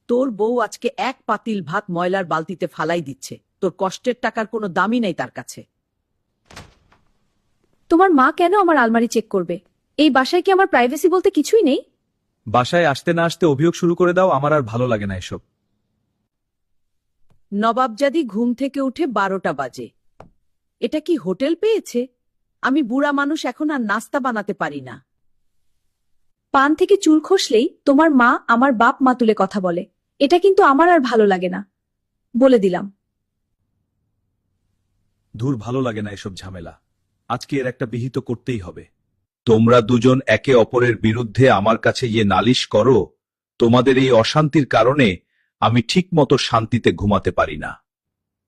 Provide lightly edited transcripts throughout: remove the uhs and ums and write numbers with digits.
তোর বউ আজকে এক পাতিল ভাত ময়লার বালতিতে ফালাই দিচ্ছে। তোর কষ্টের টাকার কোনো দামই নেই তার কাছে। তোমার মা কেন আমার আলমারি চেক করবে? এই বাসায় কি আমার প্রাইভেসি বলতে কিছুই নেই? বাসায় আসতে না আসতে অভিযোগ শুরু করে দাও, আমার আর ভালো লাগে না এসব। নবাবজাদি ঘুম থেকে উঠে 12টা বাজে। এটা কি হোটেল পেয়েছে? আমি বুড়া মানুষ, এখন আর নাস্তা বানাতে পারি না। পান থেকে চুল খসলেই তোমার মা আমার বাপ মা তুলে কথা বলে। এটা কিন্তু আমার আর ভালো লাগে না, বলে দিলাম। ধুর, ভালো লাগে না এসব ঝামেলা। আজকে এর একটা বিহিত করতেই হবে। তোমরা দুজন একে অপরের বিরুদ্ধে আমার কাছে ইয়ে নালিশ করো। তোমাদের এই অশান্তির কারণে আমি ঠিক মতো শান্তিতে ঘুমাতে পারি না।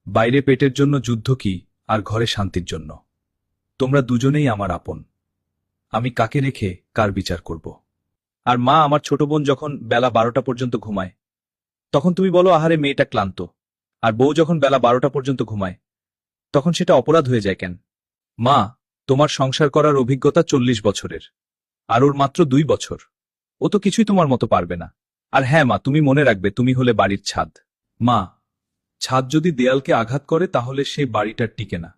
বাইরে পেটের জন্য যুদ্ধ কি, আর ঘরে শান্তির জন্য। তোমরা দুজনেই আমার আপন। আমি কাকে রেখে কার বিচার করব? আর মা, আমার ছোট বোন যখন বেলা 12টা পর্যন্ত ঘুমায়, তখন তুমি বলো আহারে মেয়েটা ক্লান্ত। আর বউ যখন বেলা 12টা পর্যন্ত ঘুমায়, তখন সেটা অপরাধ হয়ে যায় কেন? মা, তোমার সংসার করার অভিজ্ঞতা 40 বছরের, আর ওর মাত্র 2 বছর। ও তো কিছুই তোমার মতো পারবে না। আর হ্যাঁ মা, তুমি মনে রাখবে তুমি হলে বাড়ির ছাদ। মা, ছাদ যদি দেয়ালকে আঘাত করে তাহলে সেই বাড়িটার টিকে না।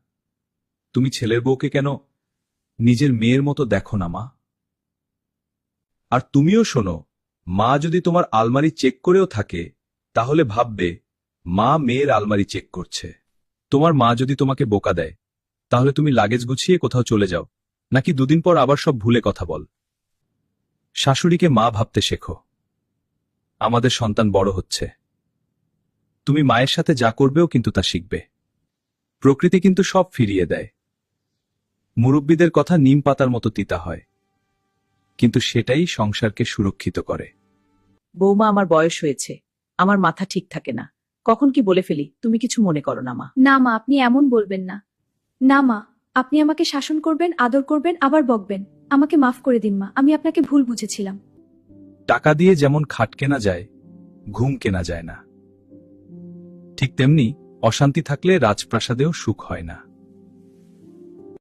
তুমি ছেলের বউকে কেন নিজের মেয়ের মতো দেখো না মা? আর তুমিও শোনো, মা যদি তোমার আলমারি চেক করেও থাকে, তাহলে ভাববে মা মেয়ের আলমারি চেক করছে। তোমার মা যদি তোমাকে বোকা দেয়, তাহলে তুমি লাগেজ গুছিয়ে কোথাও চলে যাও, নাকি দুদিন পর আবার সব ভুলে কথা বল। শাশুড়িকে মা ভাবতে শেখো। আমাদের সন্তান বড় হচ্ছে, তুমি মায়ের সাথে যা করবেও কিন্তু তা শিখবে। প্রকৃতি কিন্তু সব ফিরিয়ে দেয়। মুরব্বীদের কথা নিম পাতার মতো তিতা হয়, কিন্তু সেটাই সংসারকে সুরক্ষিত করে। বৌমা, আমার বয়স হয়েছে, আমার মাথা ঠিক থাকে না, কখন কি বলে ফেলি। তুমি কিছু মনে করো না মা। না মা, আপনি এমন বলবেন না। না মা, আপনি আমাকে শাসন করবেন, আদর করবেন, আবার বকবেন। আমাকে মাফ করে দিন মা, আমি আপনাকে ভুল বুঝেছিলাম। টাকা দিয়ে যেমন খাট কেনা যায়, ঘুম কেনা যায় না, ঠিক তেমনি অশান্তি থাকলে রাজপ্রাসাদেও সুখ হয় না।